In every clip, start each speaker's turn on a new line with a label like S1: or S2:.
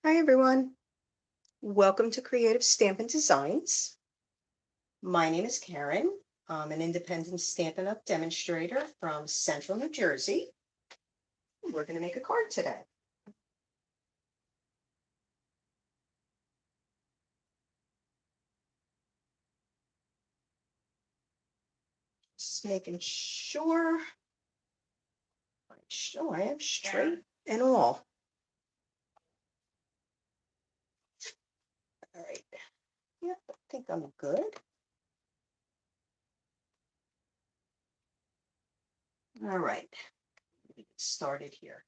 S1: Hi everyone, welcome to Creative Stampin' Designs. My name is Karen. I'm an independent Stampin' Up! Demonstrator from Central New Jersey. We're going to make a card today. Just making sure I am straight and all. All right. Yep, I think I'm good. All right. Let me get started here.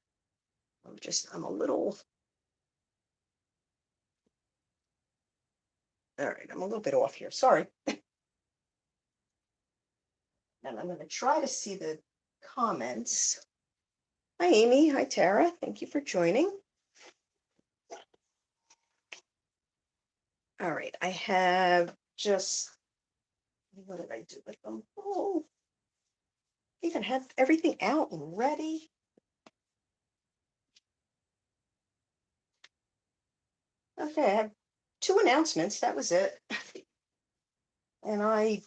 S1: I'm a little, all right, I'm a little bit off here. Sorry. And I'm going to try to see the comments. Hi, Amy. Hi, Tara. Thank you for joining. All right, I have just, what did I do with them? Oh, I even had everything out and ready. Okay, I have two announcements. That was it. And I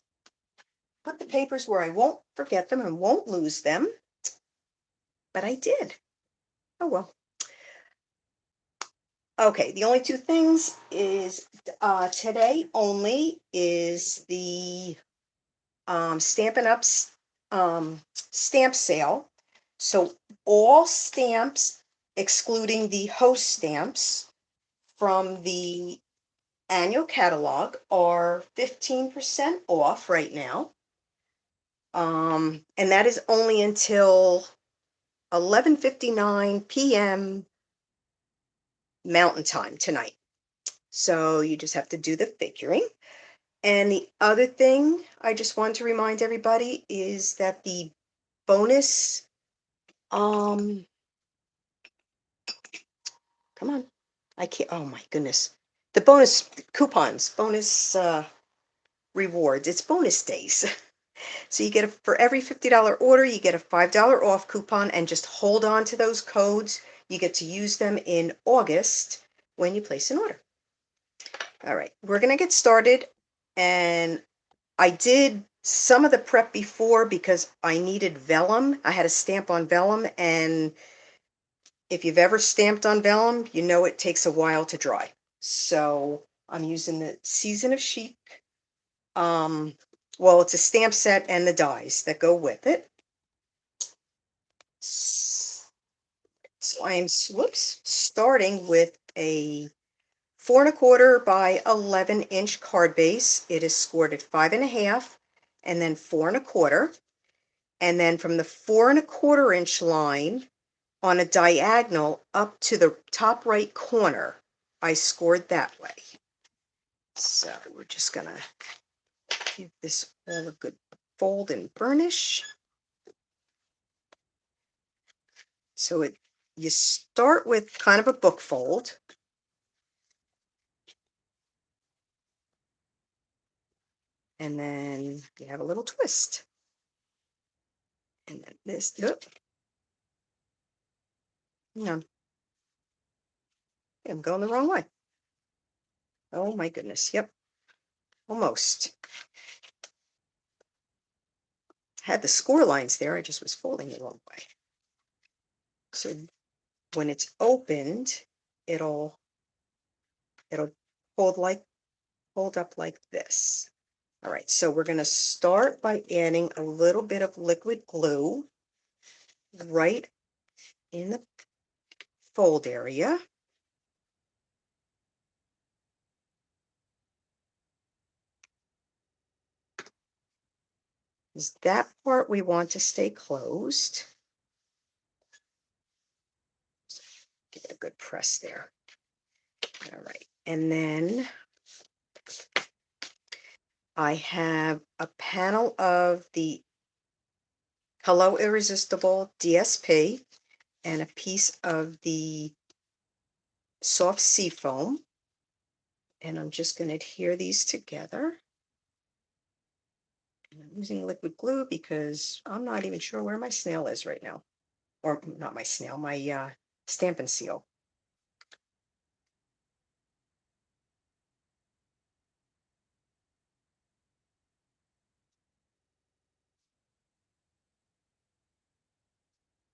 S1: put the papers where I won't forget them and won't lose them, but I did. Oh, well. Okay, the only two things is today only is the Stampin' Up's stamp sale. So all stamps, excluding the host stamps from the annual catalog, are 15% off right now. And that is only until 11:59 p.m. Mountain Time tonight. So you just have to do the figuring. And the other thing I just want to remind everybody is that the bonus, come on, I can't, oh my goodness. The bonus coupons, bonus rewards, it's bonus days. So you get for every $50 order, you get a $5 off coupon, and just hold on to those codes. You get to use them in August when you place an order. All right, we're going to get started. And I did some of the prep before because I needed vellum. I had a stamp on vellum, and if you've ever stamped on vellum, you know it takes a while to dry. So I'm using the Season of Chic. Well, it's a stamp set and the dies that go with it. So I'm, whoops, starting with a 4¼ by 11-inch card base. It is scored at 5.5 and then 4¼ and then from the 4¼ inch line on a diagonal up to the top right corner, I scored that way. So we're just gonna give this all a good fold and burnish. So you start with kind of a book fold. And then you have a little twist. And then this, no, I'm going the wrong way. Oh my goodness, yep, almost. Had the score lines there, I just was folding the wrong way. So when it's opened, it'll hold up like this. All right, so we're going to start by adding a little bit of liquid glue right in the fold area. Is that part we want to stay closed. Give it a good press there. All right, and then I have a panel of the Hello Irresistible DSP and a piece of the soft seafoam. And I'm just going to adhere these together. And I'm using liquid glue because I'm not even sure where my snail is right now. Or not my snail, my Stampin' Seal.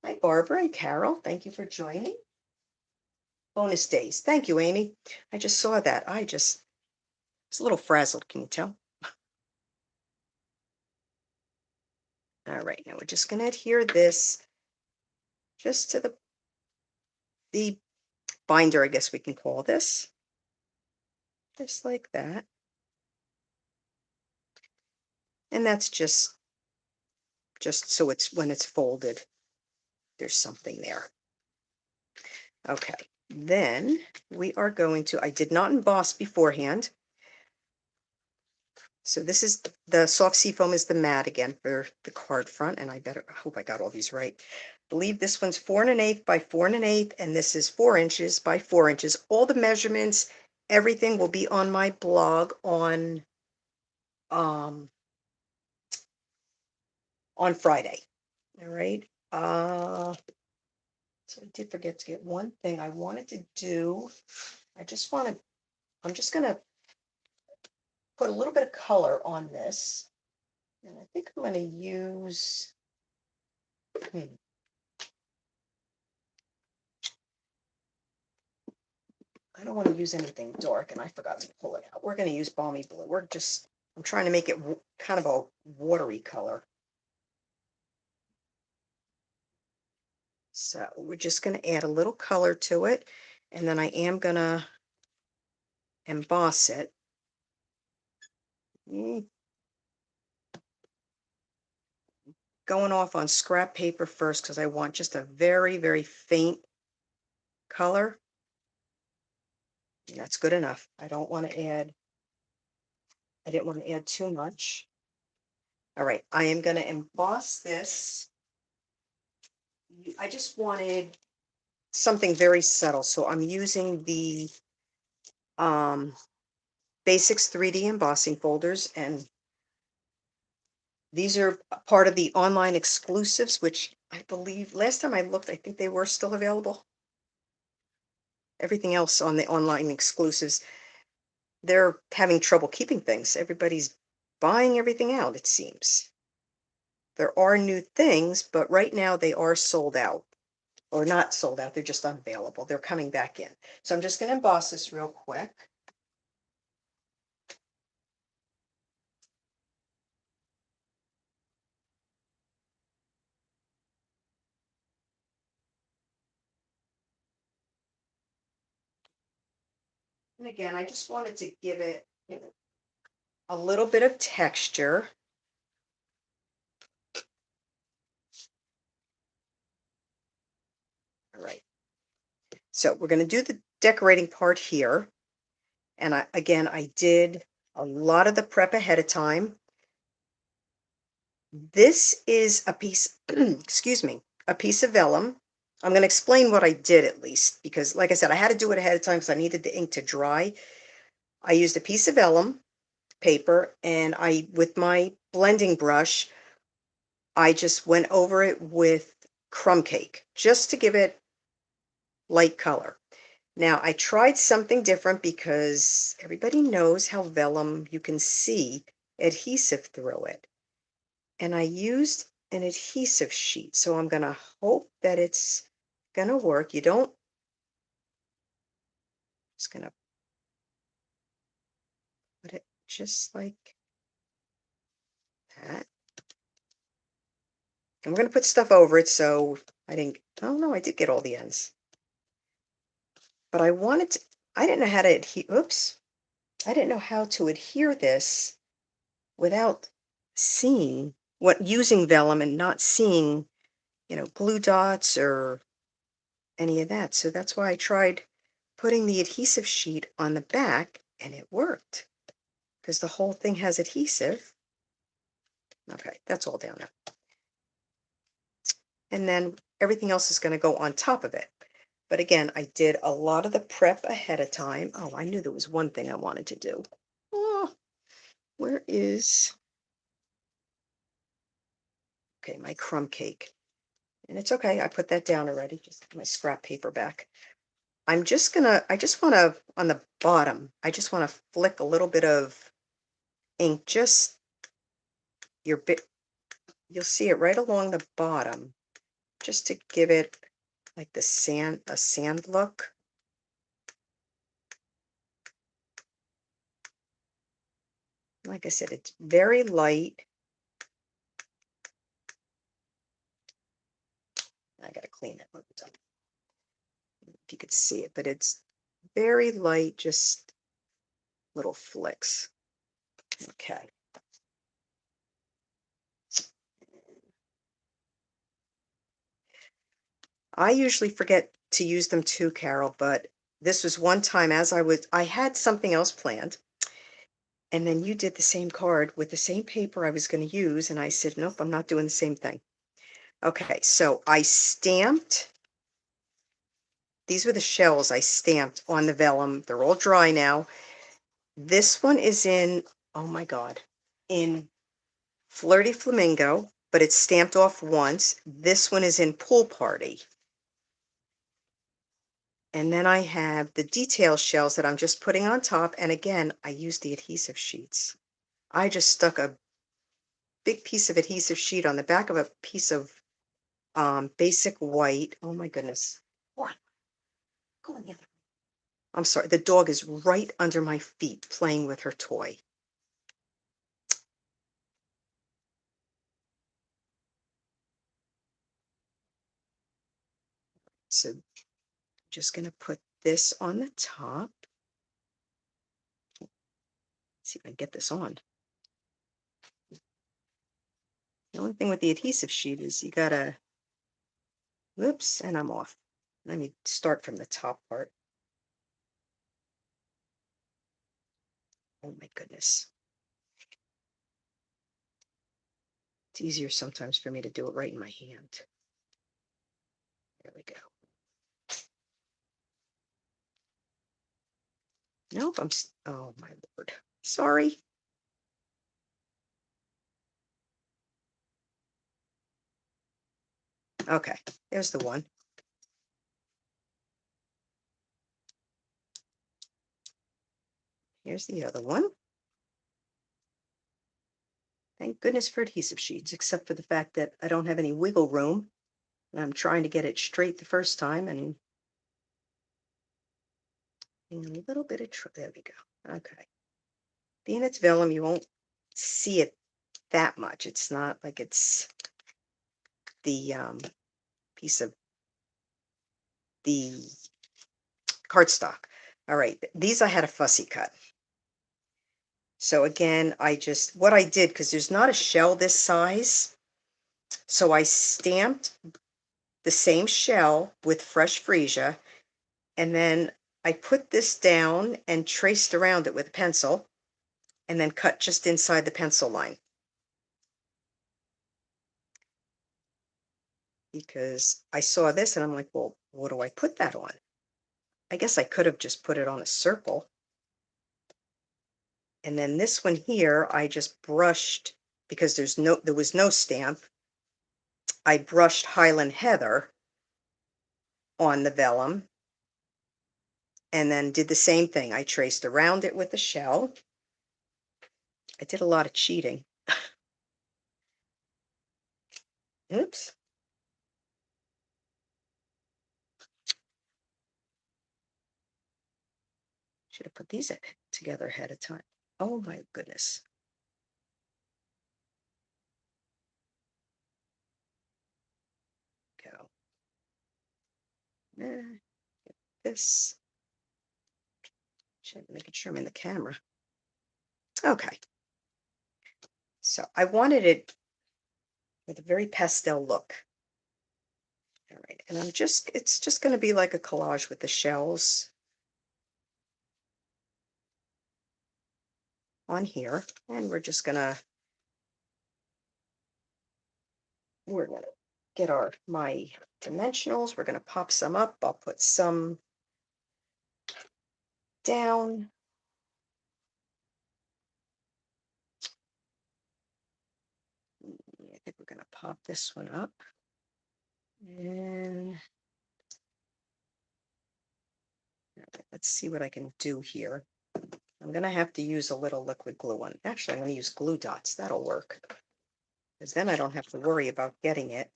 S1: Hi, Barbara and Carol. Thank you for joining. Bonus days. Thank you, Amy. I just saw that. I just was a little frazzled. Can you tell? All right, now we're just going to adhere this just to the binder, I guess we can call this. Just like that. And that's just so it's when it's folded, there's something there. Okay, then we are going to, I did not emboss beforehand. So this is the soft seafoam is the mat again for the card front, and I hope I got all these right. I believe this one's 4 1/8 by 4 1/8, and this is 4 inches by 4 inches. All the measurements, everything will be on my blog um on Friday. All right. So I did forget to get one thing I wanted to do. I'm just gonna put a little bit of color on this. And I think I'm gonna use I don't want to use anything dark, and I forgot to pull it out. We're going to use balmy blue. I'm trying to make it kind of a watery color. So we're just going to add a little color to it, and then I am going to emboss it. Going off on scrap paper first because I want just a very, very faint color. And that's good enough. I didn't want to add too much. All right, I am going to emboss this. I just wanted something very subtle, so I'm using the Basics 3D embossing folders, and these are part of the online exclusives, which I believe last time I looked, I think they were still available. Everything else on the online exclusives, they're having trouble keeping things. Everybody's buying everything out, it seems. There are new things, but right now they are sold out. Or not sold out, they're just unavailable. They're coming back in. So I'm just going to emboss this real quick. And again, I just wanted to give it a little bit of texture. All right. So we're going to do the decorating part here. And I did a lot of the prep ahead of time. This is a piece, excuse me, a piece of vellum. I'm going to explain what I did at least, because like I said, I had to do it ahead of time because I needed the ink to dry. I used a piece of vellum paper, and with my blending brush, I just went over it with crumb cake just to give it light color. Now, I tried something different because everybody knows how vellum, you can see adhesive through it. And I used an adhesive sheet, so I'm going to hope that it's going to work. Just going to put it just like that. I'm going to put stuff over it, so oh no, I did get all the ends. But I didn't know how to I didn't know how to adhere this without using vellum and not seeing, glue dots or any of that. So that's why I tried putting the adhesive sheet on the back, and it worked because the whole thing has adhesive. Okay, that's all down now. And then everything else is going to go on top of it. But again, I did a lot of the prep ahead of time. Oh, I knew there was one thing I wanted to do. Oh, where is, okay, my crumb cake. And it's okay, I put that down already, just my scrap paper back. I just want to, on the bottom, I just want to flick a little bit of ink, just you'll see it right along the bottom. just to give it like a sand look. Like I said, it's very light. I gotta clean it. If you could see it, but it's very light, just little flicks. Okay. I usually forget to use them too, Carol, but this was one time as I had something else planned, and then you did the same card with the same paper I was going to use, and I said, nope, I'm not doing the same thing. Okay, so I stamped, these were the shells I stamped on the vellum. They're all dry now. This one is in, oh my God, in Flirty Flamingo, but it's stamped off once. This one is in Pool Party. And then I have the detail shells that I'm just putting on top. And again, I use the adhesive sheets. I just stuck a big piece of adhesive sheet on the back of a piece of basic white. Oh my goodness. What? Go in the other room. I'm sorry. The dog is right under my feet playing with her toy. So I'm just going to put this on the top. See if I can get this on. The only thing with the adhesive sheet is you gotta, whoops, and I'm off. Let me start from the top part. Oh my goodness. It's easier sometimes for me to do it right in my hand. There we go. Nope, oh my Lord. Sorry. Okay, there's the one. Here's the other one. Thank goodness for adhesive sheets, except for the fact that I don't have any wiggle room. And I'm trying to get it straight the first time and a little bit of, there we go. Okay. Being it's vellum, you won't see it that much. It's not like it's the piece of the cardstock. All right, these I had a fussy cut. So again, what I did, because there's not a shell this size, so I stamped the same shell with fresh freesia, and then I put this down and traced around it with a pencil, and then cut just inside the pencil line. Because I saw this and I'm like, well, what do I put that on? I guess I could have just put it on a circle. And then this one here, I just brushed, because there was no stamp. I brushed Highland Heather on the vellum and then did the same thing. I traced around it with the shell. I did a lot of cheating. Oops. Should have put these together ahead of time. Oh my goodness. Go. This. Should make sure I'm in the camera. Okay. So I wanted it with a very pastel look. All right, and it's just going to be like a collage with the shells on here. And we're gonna get my dimensionals. We're gonna pop some up. I'll put some down. I think we're gonna pop this one up. And let's see what I can do here. I'm gonna have to use a little liquid glue on. Actually, I'm gonna use glue dots. That'll work. Because then I don't have to worry about getting it.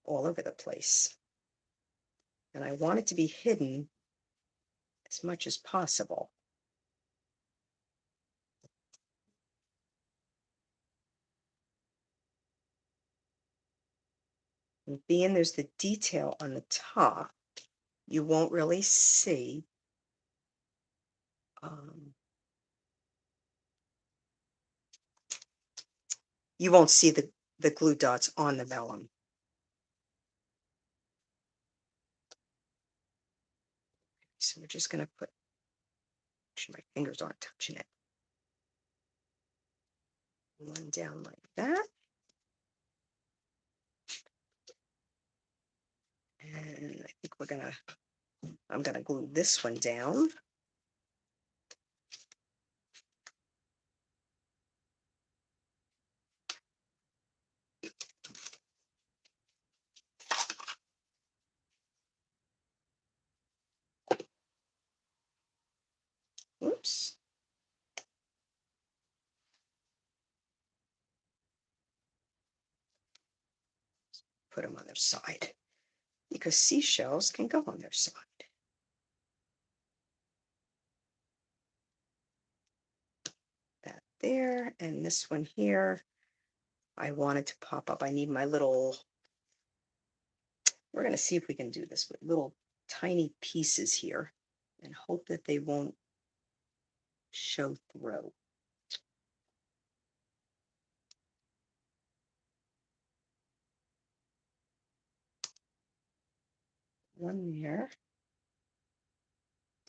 S1: all over the place. And I want it to be hidden as much as possible. And being there's the detail on the top, you won't really see you won't see the glue dots on the vellum. So we're just going to put, make sure my fingers aren't touching it. One down like that. And I think I'm gonna glue this one down. Oops. Put them on their side because seashells can go on their side. That there, and this one here, I wanted to pop up. I need my little, we're gonna see if we can do this with little tiny pieces here and hope that they won't show through. One there.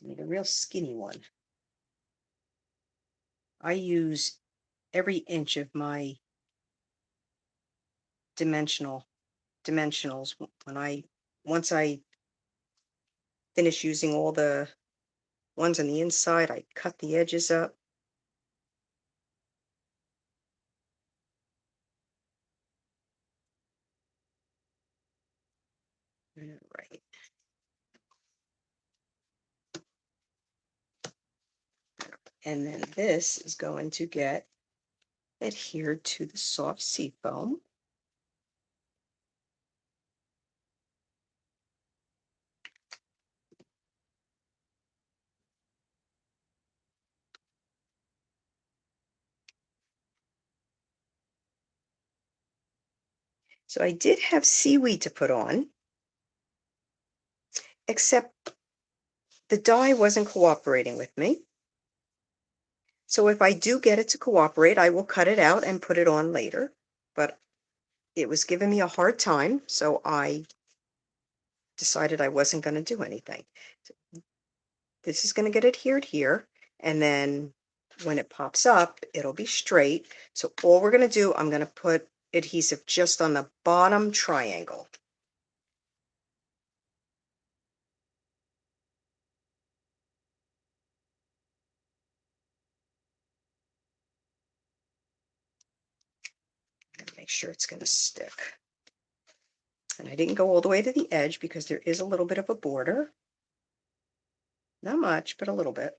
S1: Need a real skinny one. I use every inch of my dimensionals when once I finish using all the ones on the inside, I cut the edges up. All right. And then this is going to get adhered to the soft seafoam. So I did have seaweed to put on, except the die wasn't cooperating with me. So if I do get it to cooperate, I will cut it out and put it on later. But it was giving me a hard time, so I decided I wasn't going to do anything. This is going to get adhered here, and then when it pops up, it'll be straight. So all we're going to do, I'm going to put adhesive just on the bottom triangle. And make sure it's going to stick. And I didn't go all the way to the edge because there is a little bit of a border. Not much, but a little bit.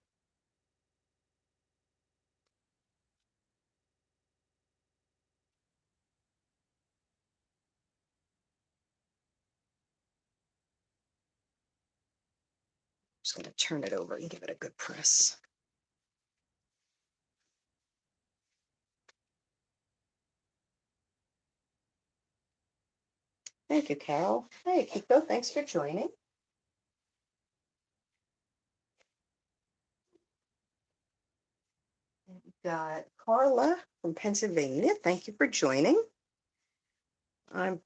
S1: Just going to turn it over and give it a good press. Thank you, Carol. Hey, Kiko, thanks for joining. We've got Carla from Pennsylvania. Thank you for joining. I'm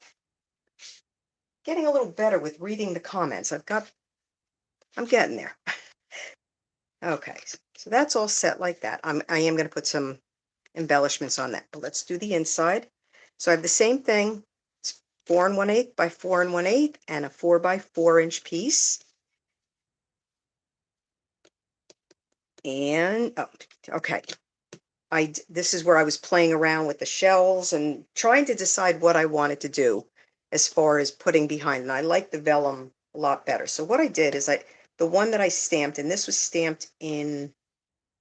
S1: getting a little better with reading the comments. I'm getting there. Okay, so that's all set like that. I am going to put some embellishments on that, but let's do the inside. So I have the same thing. It's 4 1/8 by 4 1/8 and a 4 by 4 inch piece. And oh, okay. This is where I was playing around with the shells and trying to decide what I wanted to do as far as putting behind. And I like the vellum a lot better. So what I did is the one that I stamped, and this was stamped in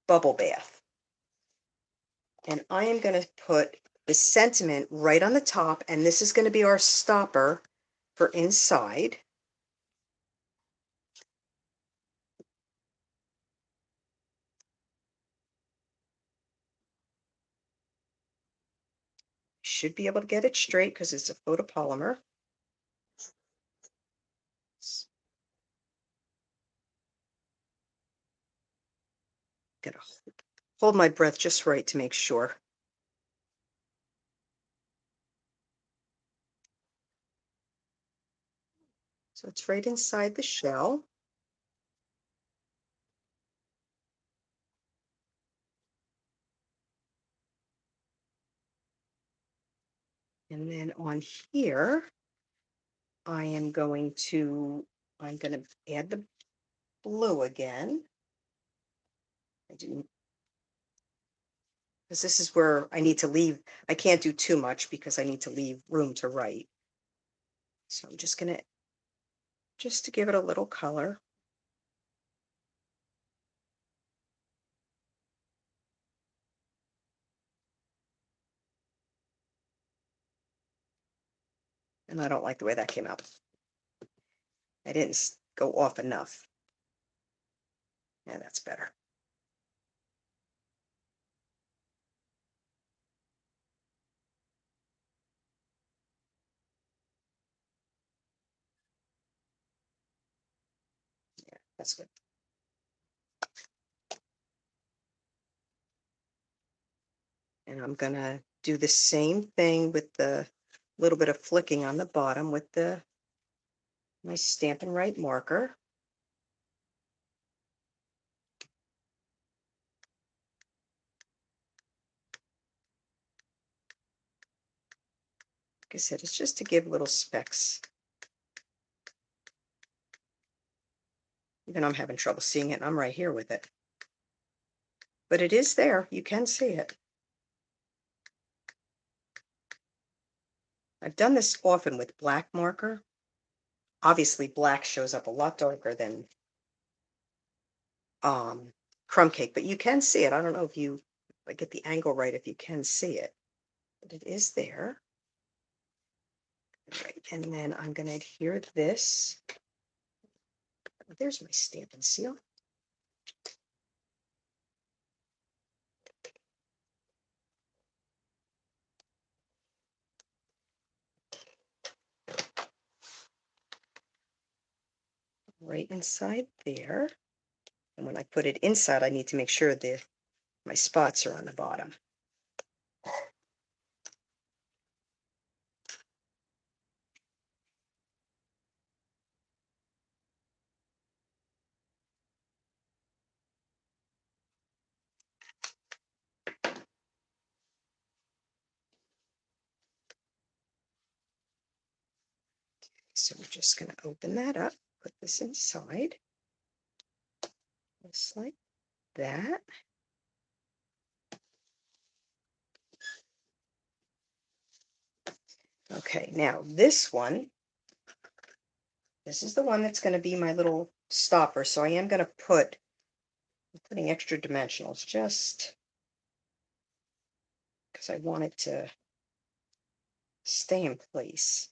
S1: Bubble Bath. And I am going to put the sentiment right on the top, and this is going to be our stopper for inside. Should be able to get it straight because it's a photopolymer. Gotta hold my breath just right to make sure. So it's right inside the shell. And then on here, I'm going to add the blue again. I do, because this is where I need to leave. I can't do too much because I need to leave room to write. So I'm just gonna, just to give it a little color. And I don't like the way that came out. I didn't go off enough. Yeah, that's better. Yeah, that's good. And I'm gonna do the same thing with the little bit of flicking on the bottom with my Stampin' Right marker. Like I said, it's just to give little specks. Even I'm having trouble seeing it, and I'm right here with it. But it is there. You can see it. I've done this often with black marker. Obviously, black shows up a lot darker than crumb cake, but you can see it. I don't know if I get the angle right, if you can see it, but it is there. Right, and then I'm going to adhere this. There's my Stampin' Seal. Right inside there. And when I put it inside, I need to make sure that my spots are on the bottom. So we're just going to open that up, put this inside, just like that. Okay, now this one, this is the one that's going to be my little stopper. So I am going to I'm putting extra dimensionals just because I want it to stay in place.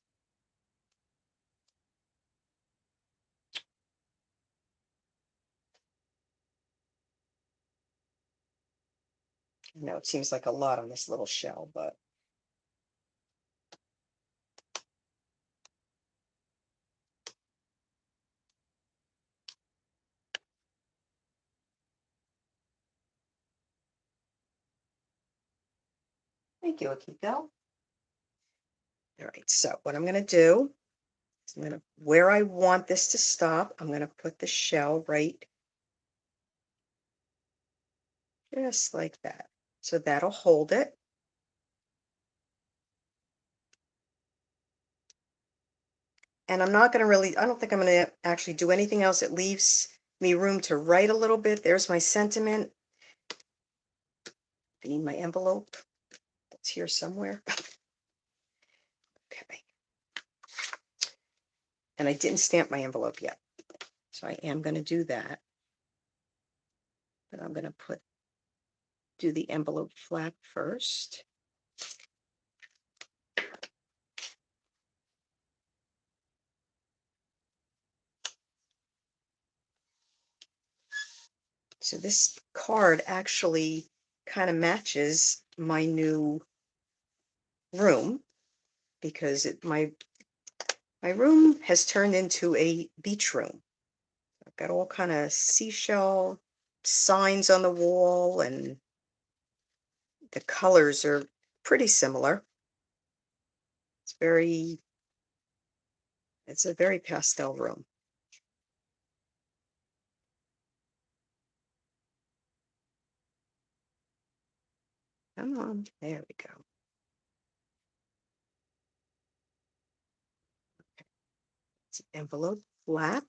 S1: I know it seems like a lot on this little shell, but thank you, Akiko. All right, so what I'm going to do is where I want this to stop, I'm going to put the shell right just like that. So that'll hold it. And I'm not going to I don't think I'm going to actually do anything else. It leaves me room to write a little bit. There's my sentiment. I need my envelope. It's here somewhere. Okay. And I didn't stamp my envelope yet. So I am going to do that. But I'm going to do the envelope flap first. So this card actually kind of matches my new room because my room has turned into a beach room. I've got all kind of seashell signs on the wall, and the colors are pretty similar. It's a very pastel room. Come on, there we go. It's an envelope flap.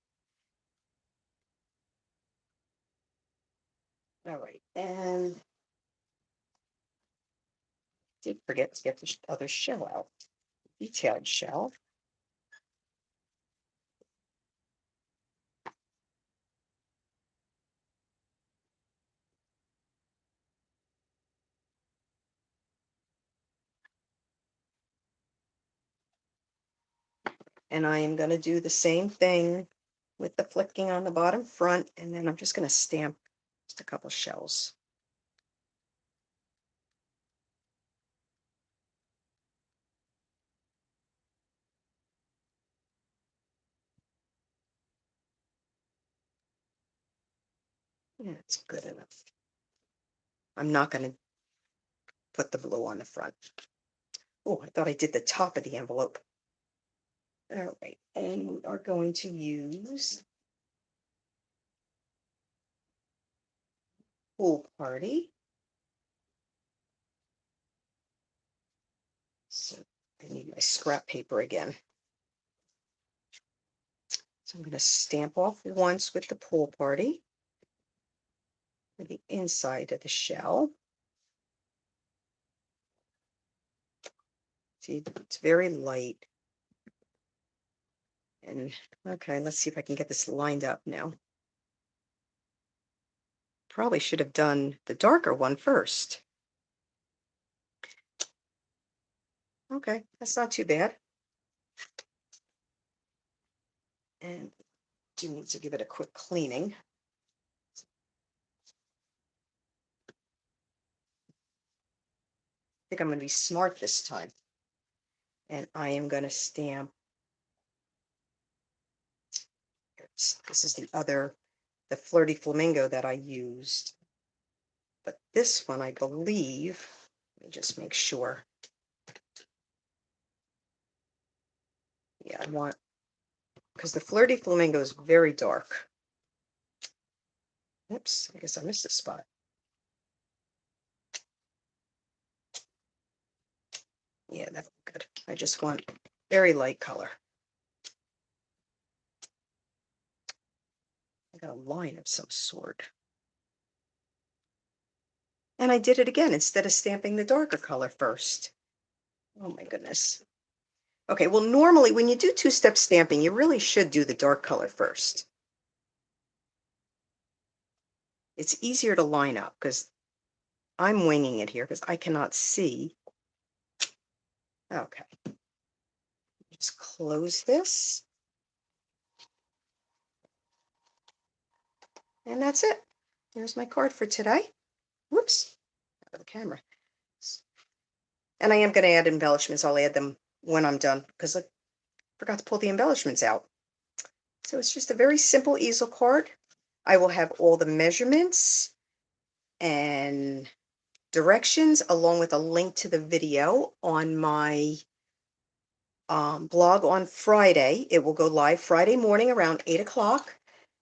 S1: All right, and did forget to get the other shell out, detailed shell. And I am going to do the same thing with the flicking on the bottom front, and then I'm just going to stamp just a couple shells. Yeah, it's good enough. I'm not going to put the blue on the front. Oh, I thought I did the top of the envelope. All right, and we are going to use Pool Party. So I need my scrap paper again. So I'm going to stamp off once with the Pool Party for the inside of the shell. See, it's very light. And okay, let's see if I can get this lined up now. Probably should have done the darker one first. Okay, that's not too bad. And do need to give it a quick cleaning. I think I'm going to be smart this time. And I am going to stamp. This is the Flirty Flamingo that I used. But this one, I believe, let me just make sure. Yeah, I want, because the Flirty Flamingo is very dark. Oops, I guess I missed a spot. Yeah, that's good. I just want very light color. I got a line of some sort. And I did it again instead of stamping the darker color first. Oh my goodness. Okay, well, normally when you do two-step stamping, you really should do the dark color first. It's easier to line up because I'm winging it here because I cannot see. Okay. Just close this. And that's it. There's my card for today. Whoops, out of the camera. And I am going to add embellishments. I'll add them when I'm done because I forgot to pull the embellishments out. So it's just a very simple easel card. I will have all the measurements and directions along with a link to the video on my blog on Friday. It will go live Friday morning around 8 o'clock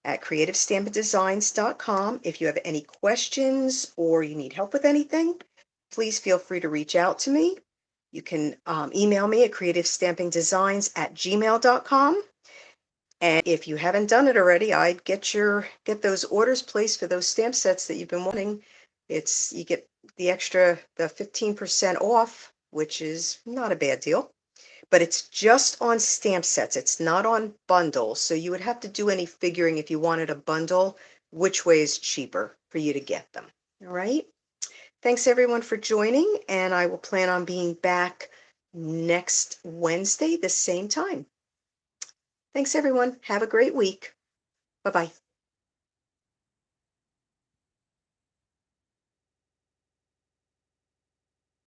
S1: at creativestampindesigns.com. If you have any questions or you need help with anything, please feel free to reach out to me. You can email me at creativestampingdesigns@gmail.com. And if you haven't done it already, I'd get those orders placed for those stamp sets that you've been wanting. You get the 15% off, which is not a bad deal. But it's just on stamp sets. It's not on bundles. So you would have to do any figuring if you wanted a bundle, which way is cheaper for you to get them. All right. Thanks everyone for joining, and I will plan on being back next Wednesday, the same time. Thanks everyone. Have a great week. Bye-bye.